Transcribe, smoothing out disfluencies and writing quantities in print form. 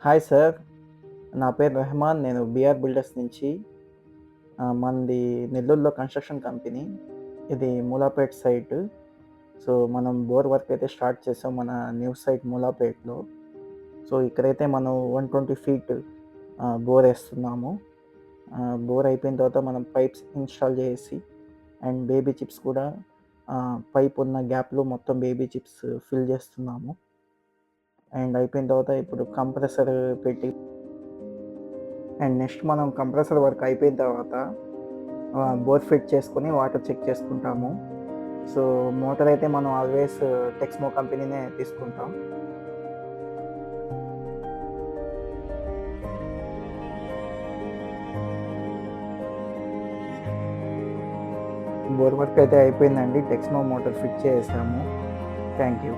Hi sir. నా పేరు రెహమాన్. నేను బీఆర్ బిల్డర్స్ నుంచి. మనది నెల్లూరులో కన్‌స్ట్రక్షన్ కంపెనీ. ఇది మూలాపేట్ సైటు. సో, మనం బోర్ వర్క్ అయితే స్టార్ట్ చేసాం మన న్యూ సైట్ మూలాపేట్‌లో. సో, ఇక్కడైతే మనం 120 ఫీట్ బోరేస్తున్నాము. బోర్ అయిపోయిన తర్వాత మనం పైప్స్ ఇన్‌స్టాల్ చేసి అండ్ బేబీ చిప్స్ కూడా పైప్ ఉన్న గ్యాప్‌లో మొత్తం బేబీ చిప్స్ ఫిల్ చేస్తున్నాము. అండ్ అయిపోయిన తర్వాత ఇప్పుడు కంప్రెసర్ పెట్టి అండ్ నెక్స్ట్ మనం కంప్రెసర్ వర్క్ అయిపోయిన తర్వాత బోర్ ఫిట్ చేసుకొని వాటర్ చెక్ చేసుకుంటాము. సో, మోటర్ అయితే మనం ఆల్వేస్ టెక్స్మో కంపెనీనే తీసుకుంటాం. బోర్ వర్క్ అయితే అయిపోయిందండి. టెక్స్మో మోటార్ ఫిట్ చేసాము. Thank you.